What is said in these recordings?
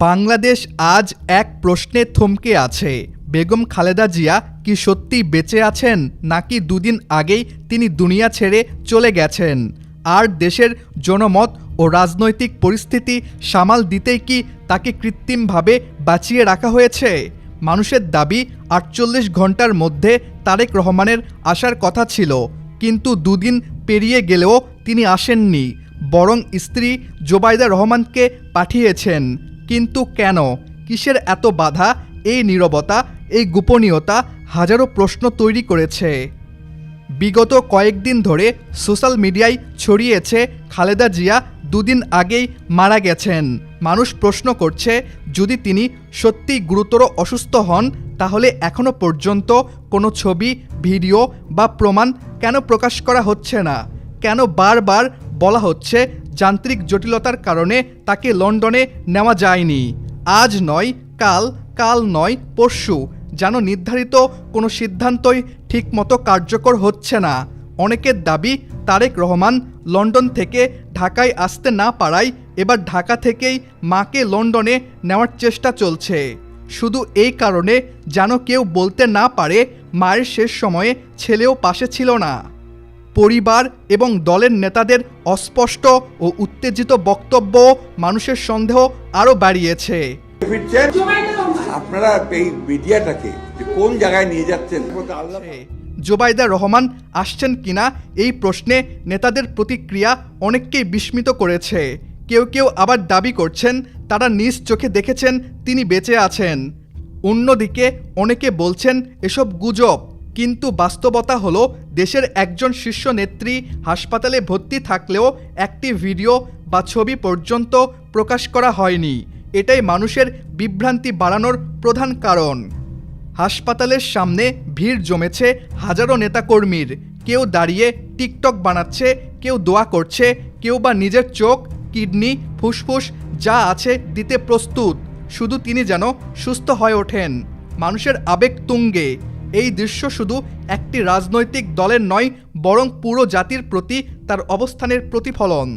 বাংলাদেশ আজ এক প্রশ্নে থমকে আছে। বেগম খালেদা জিয়া কি সত্যিই বেঁচে আছেন, নাকি দুদিন আগেই তিনি দুনিয়া ছেড়ে চলে গেছেন? আর দেশের জনমত ও রাজনৈতিক পরিস্থিতি সামাল দিতেই কি তাকে কৃত্রিমভাবে বাঁচিয়ে রাখা হয়েছে? মানুষের দাবি ৪৮ ঘন্টার মধ্যে তারেক রহমানের আসার কথা ছিল, কিন্তু দুদিন পেরিয়ে গেলেও তিনি আসেননি, বরং স্ত্রী জোবাইদা রহমানকে পাঠিয়েছেন। কিন্তু কেন? কিসের এত বাধা? এই নীরবতা, এই গোপনীয়তা হাজারো প্রশ্ন তৈরি করেছে। বিগত কয়েকদিন ধরে সোশ্যাল মিডিয়ায় ছড়িয়েছে খালেদা জিয়া দুদিন আগেই মারা গেছেন। মানুষ প্রশ্ন করছে, যদি তিনি সত্যি গুরুতর অসুস্থ হন, তাহলে এখনও পর্যন্ত কোনো ছবি, ভিডিও বা প্রমাণ কেন প্রকাশ করা হচ্ছে না? কেন বারবার বলা হচ্ছে যান্ত্রিক জটিলতার কারণে তাকে লন্ডনে নেওয়া যায়নি? আজ নয় কাল, কাল নয় পরশু, যেন নির্ধারিত কোনো সিদ্ধান্তই ঠিকমতো কার্যকর হচ্ছে না। অনেকের দাবি, তারেক রহমান লন্ডন থেকে ঢাকায় আসতে না পারায় এবার ঢাকা থেকেই মাকে লন্ডনে নেওয়ার চেষ্টা চলছে, শুধু এই কারণে যেন কেউ বলতে না পারে মায়ের শেষ সময়ে ছেলেও পাশে ছিল না। পরিবার এবং দলের নেতাদের অস্পষ্ট ও উত্তেজিত বক্তব্য মানুষের সন্দেহ আরও বাড়িয়েছে। আপনারা এই মিডিয়াটাকে কোন জায়গায় নিয়ে যাচ্ছেন? জোবাইদা রহমান আসছেন কিনা এই প্রশ্নে নেতাদের প্রতিক্রিয়া অনেককেই বিস্মিত করেছে। কেউ কেউ আবার দাবি করছেন তারা নিজ চোখে দেখেছেন তিনি বেঁচে আছেন। অন্যদিকে অনেকে বলছেন এসব গুজব। কিন্তু বাস্তবতা হলো, দেশের একজন শীর্ষ নেত্রী হাসপাতালে ভর্তি থাকলেও একটি ভিডিও বা ছবি পর্যন্ত প্রকাশ করা হয়নি। এটাই মানুষের বিভ্রান্তি বাড়ানোর প্রধান কারণ। হাসপাতালের সামনে ভিড় জমেছে হাজারো নেতাকর্মীর। কেউ দাঁড়িয়ে টিকটক বানাচ্ছে, কেউ দোয়া করছে, কেউ বা নিজের চোখ, কিডনি, ফুসফুস যা আছে দিতে প্রস্তুত, শুধু তিনি যেন সুস্থ হয়ে ওঠেন। মানুষের আবেগ তুঙ্গে। এই দৃশ্য শুধু একটি রাজনৈতিক দলের নয়, বরং পুরো জাতির প্রতি তার অবস্থানের প্রতিফলন।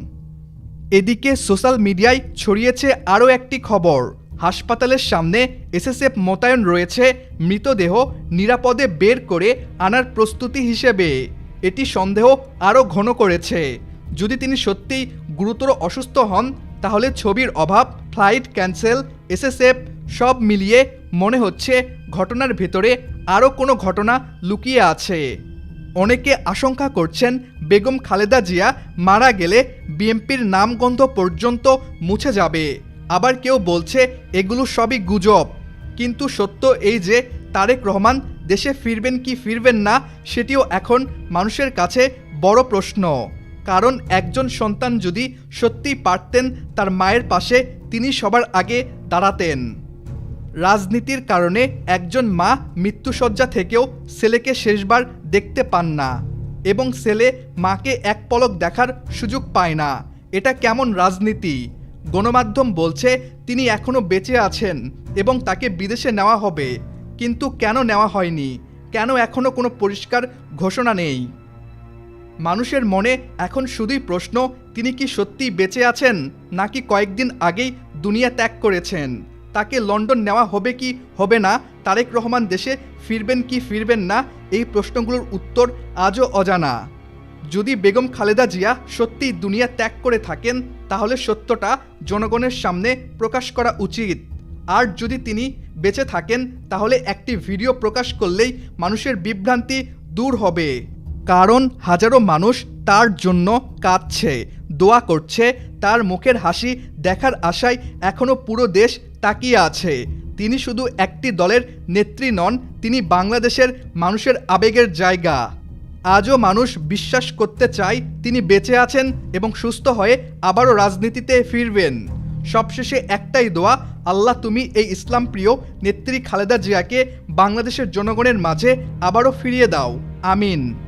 এদিকে সোশ্যাল মিডিয়ায় ছড়িয়েছে আরও একটি খবর। হাসপাতালের সামনে এসএসএফ মোতায়েন রয়েছে মৃতদেহ নিরাপদে বের করে আনার প্রস্তুতি হিসেবে। এটি সন্দেহ আরও ঘন করেছে। যদি তিনি সত্যিই গুরুতর অসুস্থ হন, তাহলে ছবির অভাব, ফ্লাইট ক্যান্সেল, এসএসএফ সব মিলিয়ে মনে হচ্ছে ঘটনার ভেতরে আরও কোনো ঘটনা লুকিয়ে আছে। অনেকে আশঙ্কা করছেন বেগম খালেদা জিয়া মারা গেলে বিএনপির নামগন্ধ পর্যন্ত মুছে যাবে। আবার কেউ বলছে এগুলো সবই গুজব। কিন্তু সত্য এই যে তারেক রহমান দেশে ফিরবেন কি ফিরবেন না, সেটিও এখন মানুষের কাছে বড় প্রশ্ন। কারণ একজন সন্তান যদি সত্যিই পারতেন তার মায়ের পাশে, তিনি সবার আগে দাঁড়াতেন। রাজনীতির কারণে একজন মা মৃত্যুশয্যা থেকেও ছেলেকে শেষবার দেখতে পান না, এবং ছেলে মাকে এক পলক দেখার সুযোগ পায় না। এটা কেমন রাজনীতি? গণমাধ্যম বলছে তিনি এখনও বেঁচে আছেন এবং তাকে বিদেশে নেওয়া হবে, কিন্তু কেন নেওয়া হয়নি? কেন এখনও কোনো পরিষ্কার ঘোষণা নেই? মানুষের মনে এখন শুধুই প্রশ্ন, তিনি কি সত্যিই বেঁচে আছেন, নাকি কয়েকদিন আগেই দুনিয়া ত্যাগ করেছেন? তাকে লন্ডন নেওয়া হবে কি হবে না? তারেক রহমান দেশে ফিরবেন কি ফিরবেন না? এই প্রশ্নগুলোর উত্তর আজও অজানা। যদি বেগম খালেদা জিয়া সত্যিই দুনিয়া ত্যাগ করে থাকেন, তাহলে সত্যটা জনগণের সামনে প্রকাশ করা উচিত। আর যদি তিনি বেঁচে থাকেন, তাহলে একটি ভিডিও প্রকাশ করলেই মানুষের বিভ্রান্তি দূর হবে। কারণ হাজারো মানুষ তার জন্য কাঁদছে, দোয়া করছে, তার মুখের হাসি দেখার আশায় এখনও পুরো দেশ তাকিয়ে আছে। তিনি শুধু একটি দলের নেত্রী নন, তিনি বাংলাদেশের মানুষের আবেগের জায়গা। আজও মানুষ বিশ্বাস করতে চায় তিনি বেঁচে আছেন এবং সুস্থ হয়ে আবারও রাজনীতিতে ফিরবেন। সবশেষে একটাই দোয়া, আল্লাহ তুমি এই ইসলাম প্রিয় নেত্রী খালেদা জিয়াকে বাংলাদেশের জনগণের মাঝে আবারও ফিরিয়ে দাও। আমিন।